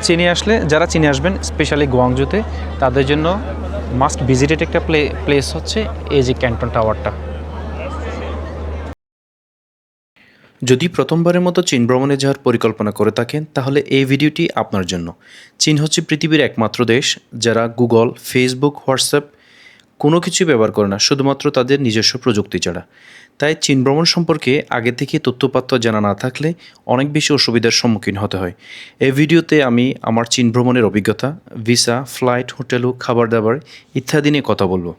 চীনে আসলে যারা চীনে আসবেন স্পেশালি গুয়াংজুতে তাদের জন্য মাস্ট ভিজিটেড একটা প্লেস হচ্ছে এই যে ক্যান্টন টাওয়ারটা। যদি প্রথমবারের মতো চীন ভ্রমণে যাওয়ার পরিকল্পনা করে থাকেন তাহলে এই ভিডিওটি আপনার জন্য। চীন হচ্ছে পৃথিবীর একমাত্র দেশ যারা গুগল, ফেসবুক, হোয়াটসঅ্যাপ কোনো কিছুই ব্যবহার করে না, শুধুমাত্র তাদের নিজস্ব প্রযুক্তি ছাড়া। তাই চীন ভ্রমণ সম্পর্কে আগে থেকে তথ্যপাত্র জানা না থাকলে অনেক বেশি অসুবিধার সম্মুখীন হতে হয়। এই ভিডিওতে আমি আমার চীন ভ্রমণের অভিজ্ঞতা, ভিসা, ফ্লাইট, হোটেল, খাবার দাবার ইত্যাদি নিয়ে কথা বলবো।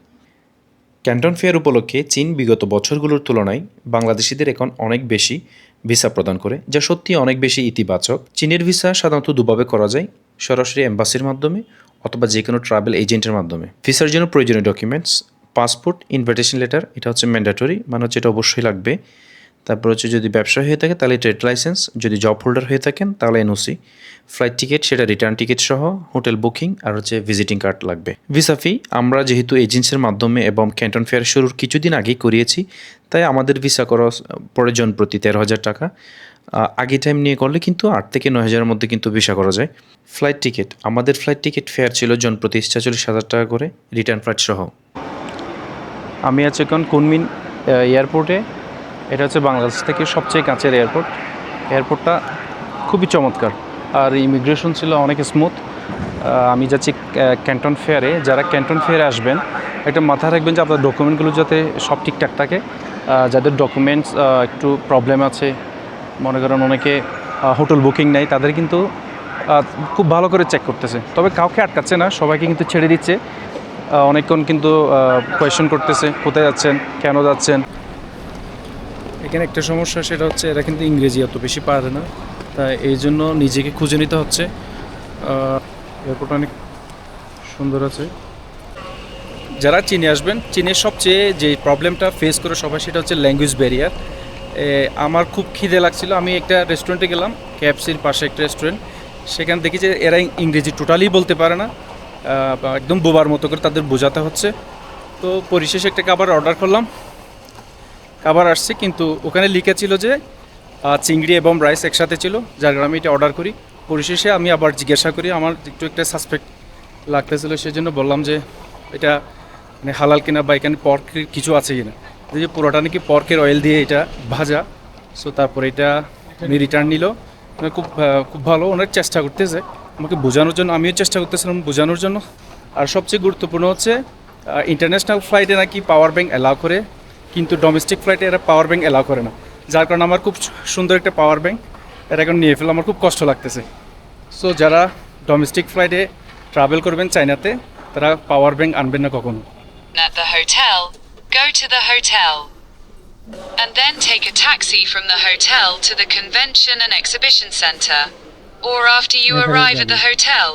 ক্যান্টন ফেয়ার উপলক্ষে চীন বিগত বছরগুলোর তুলনায় বাংলাদেশিদের এখন অনেক বেশি ভিসা প্রদান করে, যা সত্যি অনেক বেশি ইতিবাচক। চীনের ভিসা সাধারণত দুভাবে করা যায়, সরাসরি এম্বাসির মাধ্যমে অথবা যে কোনো ট্রাভেল এজেন্টের মাধ্যমে। ভিসার জন্য প্রয়োজনীয় ডকুমেন্টস পাসপোর্ট, ইনভিটেশন লেটার, এটা হচ্ছে ম্যান্ডেটরি, মানে হচ্ছে এটা অবশ্যই লাগবে। তারপর হচ্ছে যদি ব্যবসা হয়ে থাকে তাহলে ট্রেড লাইসেন্স, যদি জব হোল্ডার হয়ে থাকেন তাহলে এনওসি, ফ্লাইট টিকিট সেটা রিটার্ন টিকিট সহ, হোটেল বুকিং আর হচ্ছে ভিজিটিং কার্ড লাগবে। ভিসা ফি আমরা যেহেতু এজেন্সির মাধ্যমে এবং ক্যান্টন ফেয়ার শুরুর কিছুদিন আগেই করিয়েছি, তাই আমাদের ভিসা করা পড়ে জন প্রতি 13,000 টাকা। আগে টাইম নিয়ে করলে কিন্তু 8 থেকে 9,000-এর মধ্যে কিন্তু ভিসা করা যায়। ফ্লাইট টিকিট, আমাদের ফ্লাইট টিকিট ফেয়ার ছিল জন প্রতি 46,000 টাকা করে, রিটার্ন ফ্লাইট সহ। আমি আছি এখন কুনমিন এয়ারপোর্টে। এটা হচ্ছে বাংলাদেশ থেকে সবচেয়ে কাছের এয়ারপোর্ট। এয়ারপোর্টটা খুবই চমৎকার আর ইমিগ্রেশন ছিল অনেক স্মুথ। আমি যাচ্ছি ক্যান্টন ফেয়ারে। যারা ক্যান্টন ফেয়ারে আসবেন একটা মাথায় রাখবেন যে আপনার ডকুমেন্টগুলো যাতে সব ঠিকঠাক থাকে। যাদের ডকুমেন্টস একটু প্রবলেম আছে, মনে করেন অনেকে হোটেল বুকিং নেই, তাদের কিন্তু খুব ভালো করে চেক করতেছে, তবে কাউকে আটকাচ্ছে না, সবাইকে কিন্তু ছেড়ে দিচ্ছে। অনেকক্ষণ কিন্তু কোয়েশ্চেন করতেছে, কোথায় যাচ্ছেন, কেন যাচ্ছেন। এখানে একটা সমস্যা, সেটা হচ্ছে এরা কিন্তু ইংরেজি অত বেশি পারে না, তাই এই জন্য নিজেকে খুঁজে নিতে হচ্ছে। এয়ারপোর্ট অনেক সুন্দর আছে। যারা চীনে আসবেন, চীনের সবচেয়ে যে প্রবলেমটা ফেস করে সবাই, সেটা হচ্ছে ল্যাঙ্গুয়েজ ব্যারিয়ার। আমার খুব খিদে লাগছিল, আমি একটা রেস্টুরেন্টে গেলাম, কেএফসির পাশে একটা রেস্টুরেন্ট। সেখানে দেখি যে এরা ইংরেজি টোটালি বলতে পারে না, একদম বোবার মতো করে তাদের বোঝাতে হচ্ছে। তো পরিশেষে একটা খাবার অর্ডার করলাম, খাবার আসছে, কিন্তু ওখানে লিখা ছিল যে চিংড়ি এবং রাইস একসাথে ছিল, যার কারণে আমি এটা অর্ডার করি। পরিশেষে আমি আবার জিজ্ঞাসা করি, আমার একটু একটা সাসপেক্ট লাগতেছিল, সেই জন্য বললাম যে এটা মানে হালাল কিনা বা এখানে পর্কের কিছু আছে কিনা। যে পুরোটা নাকি পর্কের অয়েল দিয়ে এটা ভাজা। সো তারপরে এটা উনি রিটার্ন নিল। খুব খুব ভালো, অনেক চেষ্টা করতেছে আমাকে বোঝানোর জন্য, আমিও চেষ্টা করতেছিলাম বোঝানোর জন্য। আর সবচেয়ে গুরুত্বপূর্ণ হচ্ছে ইন্টারন্যাশনাল ফ্লাইটে নাকি পাওয়ার ব্যাঙ্ক অ্যালাউ করে, কিন্তু ডোমেস্টিক ফ্লাইটে এরা পাওয়ার ব্যাঙ্ক অ্যালাউ করে না, যার কারণে আমার খুব সুন্দর একটা পাওয়ার ব্যাঙ্ক এটা এখন নিয়ে ফেলে, আমার খুব কষ্ট লাগতেছে। সো যারা ডোমেস্টিক ফ্লাইটে ট্রাভেল করবেন চায়নাতে, তারা পাওয়ার ব্যাঙ্ক আনবেন না কখনো। At the hotel, go to the hotel. And then take a taxi from the hotel to the convention and exhibition center. Or after you arrive at the hotel,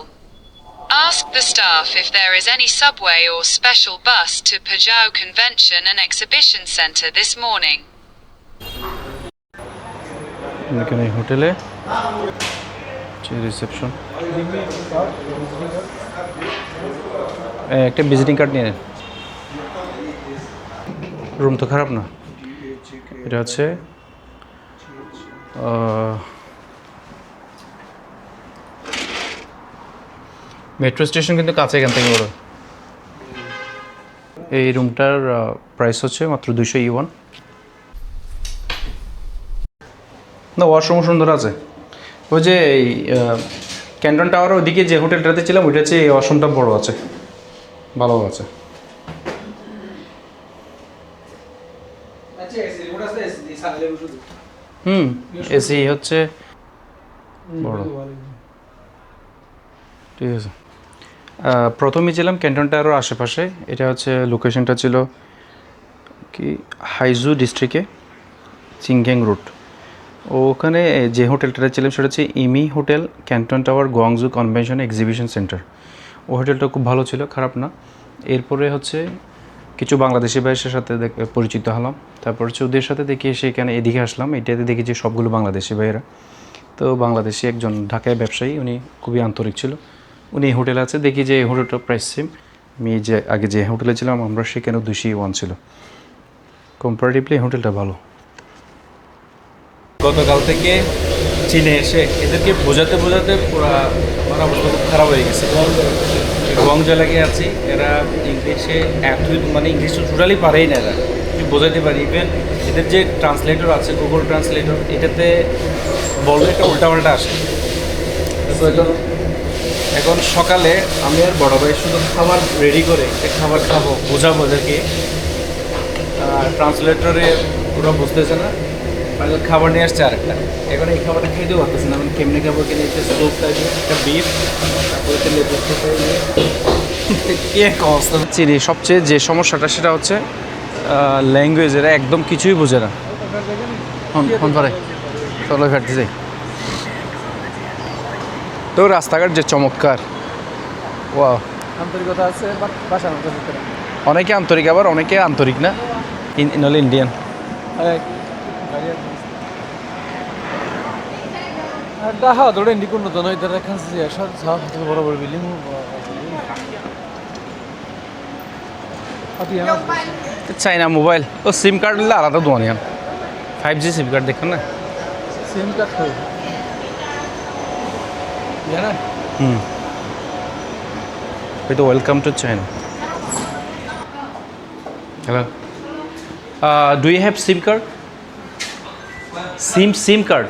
ask the staff if there is any subway or special bus to Pajao Convention and Exhibition Center this morning. এখানে হোটেলে reception, একটা visiting card নিয়ে নেন। Room তো খারাপ না। এটা হচ্ছে মেট্রো স্টেশন কিন্তু কাছে এখান থেকে বড়। এই রুমটার প্রাইস হচ্ছে মাত্র 200 ইউয়ান। না, ওয়াশরুম সুন্দর আছে। ওই যে এই ক্যান্টন টাওয়ার ওইদিকে যে হোটেলটাতে ছিলাম ওইটা হচ্ছে এই ওয়াশরুমটা বড় আছে, ভালো আছে। এসি হচ্ছে বড়, ঠিক আছে। প্রথমে ছিলাম ক্যান্টন টাওয়ারের আশেপাশে। এটা হচ্ছে লোকেশনটা ছিল কি হাইজু ডিস্ট্রিক্টে, চিংগ্যাং রুট। ওখানে যে হোটেলটাতে ছিলাম সেটা হচ্ছে ইমি hotel, Canton tower, Guangzhou convention exhibition centre. ও হোটেলটা খুব ভালো ছিল, খারাপ না। এরপরে হচ্ছে কিছু বাংলাদেশি ভাইয়ের সাথে পরিচিত হলাম। তারপর হচ্ছে ওদের সাথে দেখি সেখানে এদিকে আসলাম, এটাতে দেখি যে সবগুলো বাংলাদেশি ভাইয়েরা। তো বাংলাদেশি একজন ঢাকায় ব্যবসায়ী, উনি খুবই আন্তরিক ছিল। উনি এই হোটেলে আছে, দেখি যে এই হোটেলটা প্রাইস সেম। আমি যে আগে যে হোটেলে ছিলাম আমরা সেখানে 200 ইউয়ান ছিল। কম্পারেটিভলি এই হোটেলটা ভালো। গতকাল থেকে চীনে এসে এদেরকে বোঝাতে বোঝাতে পুরো আমার অবস্থা খুব খারাপ হয়ে গেছে। গুয়াংজো এলাকায় আছি, এরা ইংলিশে মানে ইংলিশ টোটালি পারেই না এরা, আমি বোঝাতে পারি। ইভেন এদের যে ট্রান্সলেটর আছে, গুগল ট্রান্সলেটর, এটাতে বললে একটা উল্টাপাল্টা আসে। তো এখন সকালে আমি আর বড় ভাই শুধু খাবার রেডি করে খাবার খাবো, বোঝাবো ওদেরকে। ট্রান্সলেটরে ওরা বুঝতেছে না, খাবার নিয়ে আসছে আরেকটা। এখন এই খাবারটা খেতেও পারতেছে না, মানে কেমনি খাবো কিনে স্টোভ টাইপের একটা বিফ, তারপরে চিনি। সবচেয়ে যে সমস্যাটা সেটা হচ্ছে ল্যাঙ্গুয়েজ, এরা একদম কিছুই বোঝে না। ফোন পারে চলো ফেরতে যাই। তো রাস্তাঘাট যে চমৎকার, ওয়াও, আন্তরিকতা আছে, বাট ভাষার মধ্যে অনেকে আন্তরিক, আবার অনেকে আন্তরিক না, নলে Indian. Daha da rendi kunno da noi da kansı yaşar sağ hatı beraber bilim hadi yana চাইনা মোবাইল ও সিম কার্ড হলে আলাদা দোয়ানি, 5G সিম কার্ড দেখেন না। sim card koy yana ওই তো welcome to China. Hello, do you have SIM card? SIM card.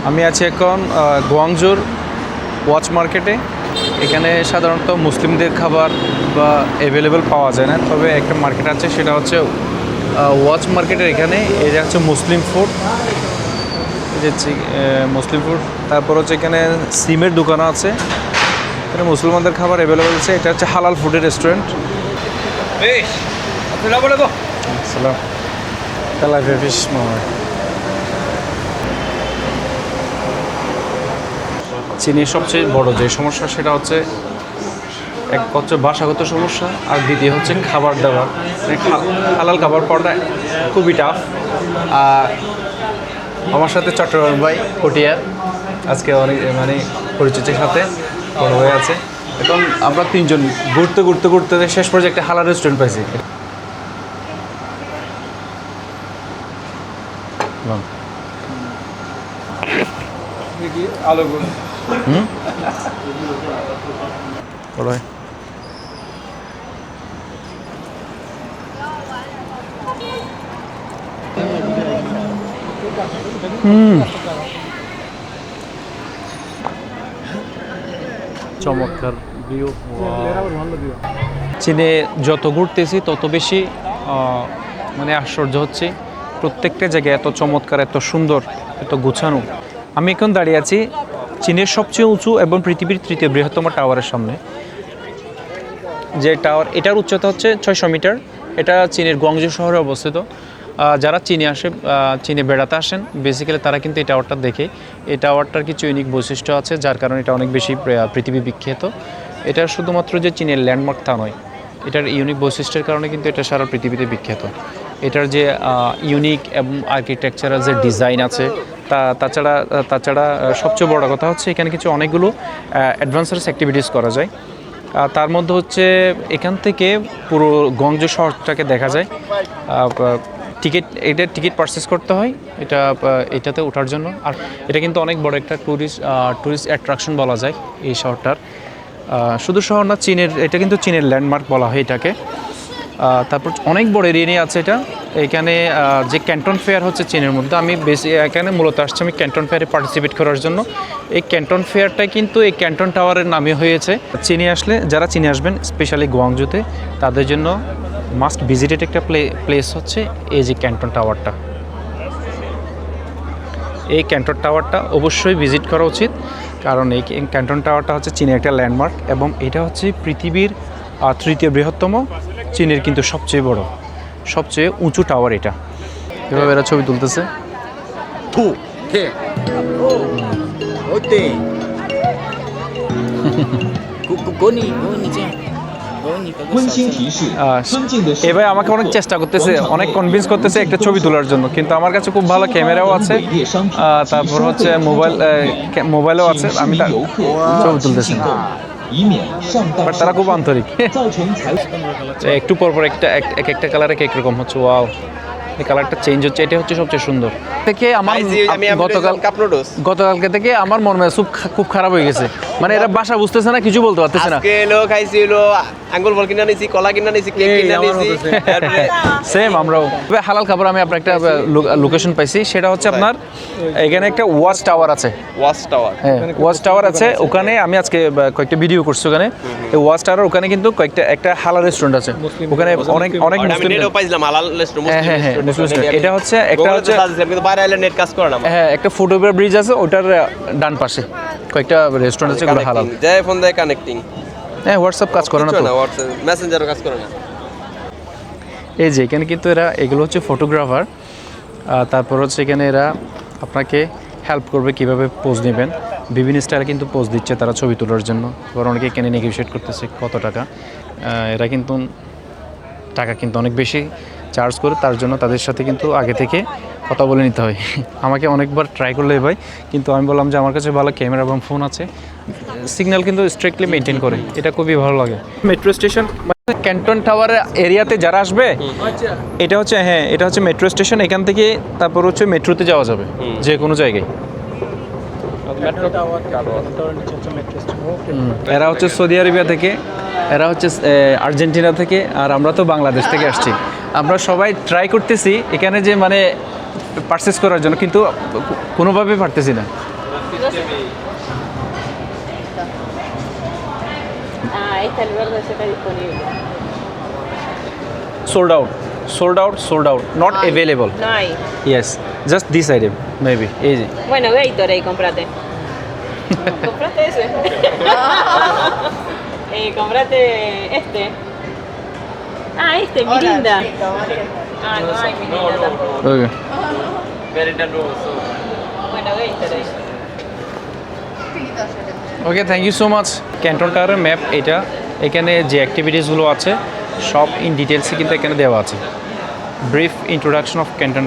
আমি আছি এখন গুয়াংজোর watch মার্কেটে। এখানে সাধারণত মুসলিমদের খাবার বা অ্যাভেলেবেল পাওয়া যায় না, তবে একটা মার্কেট আছে, সেটা হচ্ছে ওয়াচ মার্কেটের এখানে। এটা হচ্ছে মুসলিম ফুড, মুসলিম ফুড। তারপর হচ্ছে এখানে সিমের দোকানও আছে, এখানে মুসলমানদের খাবার অ্যাভেলেবেল আছে। এটা হচ্ছে হালাল ফুডের রেস্টুরেন্ট। আসসালাম, ফিশ মোহাম্মদ। চীনের সবচেয়ে বড় যে সমস্যা সেটা হচ্ছে, এক হচ্ছে ভাষাগত সমস্যা, আর দ্বিতীয় হচ্ছে খাবার দাবার। হালাল খাবার পাওয়াটা খুবই টাফ। আর আমার সাথে চট্টগ্রাম ভাই পটিয়ার আজকে অনেক মানে পরিচিতের সাথে বড় হয়ে আছে। এখন আমরা তিনজন ঘুরতে ঘুরতে ঘুরতে শেষ পর্যন্ত একটা হালাল রেস্টুরেন্ট পাইছি। আলো গুণ বড় হয়। চমৎকার ভিউ। চীনে যত ঘুরতেছি তত বেশি মানে আশ্চর্য হচ্ছে, প্রত্যেকটা জায়গায় এত চমৎকার, এত সুন্দর, এত গোছানো। আমি এখন দাঁড়িয়ে আছি চীনের সবচেয়ে উঁচু এবং পৃথিবীর তৃতীয় বৃহত্তম টাওয়ারের সামনে। যে টাওয়ার, এটার উচ্চতা হচ্ছে 600 মিটার। এটা চীনের গুয়াংজো শহরে অবস্থিত। যারা চীনে বেড়াতে আসেন বেসিক্যালি তারা কিন্তু এই টাওয়ারটা দেখে। এই টাওয়ারটার কিছু ইউনিক বৈশিষ্ট্য আছে, যার কারণে এটা অনেক বেশি পৃথিবী বিখ্যাত। এটা শুধুমাত্র যে চীনের ল্যান্ডমার্ক তা নয়, এটার ইউনিক বৈশিষ্ট্যের কারণে কিন্তু এটা সারা পৃথিবীতে বিখ্যাত। এটার যে ইউনিক এবং আর্কিটেকচারাল যে ডিজাইন আছে, তাছাড়া সবচেয়ে বড় কথা হচ্ছে এখানে কিছু অনেকগুলো অ্যাডভেঞ্চারাস অ্যাক্টিভিটিস করা যায়। তার মধ্যে হচ্ছে এখান থেকে পুরো গুয়াংজো শহরটাকে দেখা যায়। টিকিট পারচেস করতে হয় এটাতে ওঠার জন্য। আর এটা কিন্তু অনেক বড় একটা ট্যুরিস্ট অ্যাট্রাকশন বলা যায় এই শহরটার। শুধু শহর না, এটা কিন্তু চীনের ল্যান্ডমার্ক বলা হয় এটাকে। তারপর অনেক বড় এরিয়া নিয়ে আছে এটা। এখানে যে ক্যান্টন ফেয়ার হচ্ছে চীনের মধ্যে, আমি এখানে মূলত আসছি আমি ক্যান্টন ফেয়ারে পার্টিসিপেট করার জন্য। এই ক্যান্টন ফেয়ারটাই কিন্তু এই ক্যান্টন টাওয়ারের নামে হয়েছে। যারা চীনে আসবেন স্পেশালি গুয়াংজোতে, তাদের জন্য মাস্ট ভিজিটেড একটা প্লেস হচ্ছে এই যে ক্যান্টন টাওয়ারটা। এই ক্যান্টন টাওয়ারটা অবশ্যই ভিজিট করা উচিত, কারণ এই ক্যান্টন টাওয়ারটা হচ্ছে চীনের একটা ল্যান্ডমার্ক এবং এটা হচ্ছে পৃথিবীর তৃতীয় বৃহত্তম, চীনের কিন্তু সবচেয়ে বড়, সবচেয়ে উঁচু টাওয়ার এটা। এভাবে এরা ছবি তুলতেছে। এবার আমাকে অনেক চেষ্টা করতেছে, অনেক কনভিন্স করতেছে একটা ছবি তোলার জন্য, কিন্তু আমার কাছে খুব ভালো ক্যামেরাও আছে, তারপর হচ্ছে মোবাইলও আছে, আমি ছবি তুলতেছি না। বাট তারা খুব আন্তরিক। একটু পর পর একটা কালার এক রকম হচ্ছে। ওয়াও, এই কালারটা চেঞ্জ হচ্ছে, এটা হচ্ছে সবচেয়ে সুন্দর থেকে আমার আমি গতকালকে থেকে আমার মন মেজাজ খুব খারাপ হয়ে গেছে, মানে এরা ভাষা বুঝতেছে না, কিছু বলতে পারতেছে না। আজকে এলো খাইছি হলো আঙ্গুর ফল কিনা নিছি, কলা কিনা নিছি, কেক কিনা নিছি। তারপরে সেম আমরাও। তবে হালাল খাবার আমি আপনার একটা লোকেশন পাইছি, সেটা হচ্ছে আপনার এখানে একটা ওয়াচ টাওয়ার আছে। ওয়াচ টাওয়ার, হ্যাঁ ওয়াচ টাওয়ার আছে, ওখানে আমি আজকে কয়েকটা ভিডিও করছি ওখানে। এই ওয়াচ টাওয়ার ওখানে কিন্তু একটা হালাল রেস্টুরেন্ট আছে, ওখানে অনেক অনেক আমি মুসলিম। নেটও পাইছিলাম হালাল রেস্টুরেন্ট, হ্যাঁ হ্যাঁ মুসলিম restaurant। এটা হচ্ছে একটা হচ্ছে কিন্তু বাইরে আইলে নেট কাজ করে না। হ্যাঁ একটা ফুটওভার ব্রিজ আছে, ওটার ডান পাশে কয়েকটা রেস্টুরেন্ট আছে, ওগুলো হালাল। যায় ফোন দেয় কানেক্টিং, হ্যাঁ হোয়াটসঅ্যাপ কাজ করে না তো, হোয়াটসঅ্যাপ মেসেঞ্জারও কাজ করে না। এই যে এখানে কিন্তু এরা এগুলো হচ্ছে ফটোগ্রাফার, তারপর হচ্ছে এখানে এরা আপনাকে হেল্প করবে কিভাবে পোজ নেবেন, বিভিন্ন স্টাইলে কিন্তু পোজ দিচ্ছে তারা ছবি তোলার জন্য। এবার অনেকে এখানে নেগোশিয়েট করতেছে কত টাকা, এরা কিন্তু টাকা কিন্তু অনেক বেশি চার্জ করে, তার জন্য তাদের সাথে কিন্তু আগে থেকে কথা বলে নিতে হয়। আমাকে অনেকবার ট্রাই করলে ভাই, কিন্তু আমি বললাম যে আমার কাছে ভালো ক্যামেরা এবং ফোন আছে, সিগন্যাল কিন্তু স্ট্রিক্টলি মেনটেন করে, এটা খুবই ভালো লাগে। মেট্রো স্টেশন ক্যান্টন টাওয়ার এরিয়াতে যারা আসবে, এটা হচ্ছে হ্যাঁ এটা হচ্ছে মেট্রো স্টেশন, এখান থেকে তারপর হচ্ছে মেট্রোতে যাওয়া যাবে যে কোনো জায়গায়। এরা হচ্ছে সৌদি আরবিয়া থেকে, এরা হচ্ছে আর্জেন্টিনা থেকে, আর আমরা তো বাংলাদেশ থেকে আসছি। আমরা সবাই ট্রাই করতেছি এখানে যে মানে পারচেস করার জন্য, কিন্তু কোনোভাবেই পারতেছি না। Esta el verde está disponible. Sold out, sold out, sold out, not available. No hay. Yes, just this item maybe. Easy. Bueno, Gatorade, comprate. ¿Compraste ese? Comprate este. Ah, este, Mirinda. Ah, no hay Mirinda tampoco. Okay. Bueno, Gatorade. Okay thank you so much. Canton টাওয়ারের map এটা, এখানে যে অ্যাক্টিভিটিসগুলো আছে সব in ডিটেলসে কিন্তু এখানে দেওয়া আছে। Brief introduction of Canton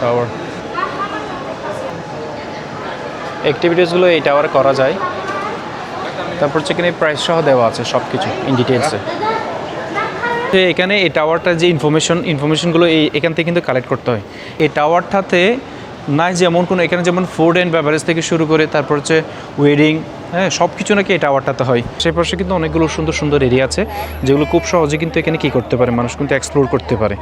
tower, অ্যাক্টিভিটিসগুলো এই টাওয়ারে করা যায়। তারপর হচ্ছে এখানে প্রাইস সহ দেওয়া আছে সব কিছু ইন ডিটেলসে। এখানে এই টাওয়ারটার যে ইনফরমেশনগুলো এখান থেকে কিন্তু কালেক্ট করতে হয়। এই টাওয়ারটাতে নাই যেমন কোনো, এখানে যেমন ফুড অ্যান্ড বেভারেজ থেকে শুরু করে তারপর হচ্ছে ওয়েডিং, হ্যাঁ সব কিছু নাকি এই টাওয়ারটাতে হয়। সেই পাশে কিন্তু অনেকগুলো সুন্দর সুন্দর এরিয়া আছে যেগুলো খুব সহজে কিন্তু এখানে কী করতে পারে, মানুষ কিন্তু এক্সপ্লোর করতে পারে।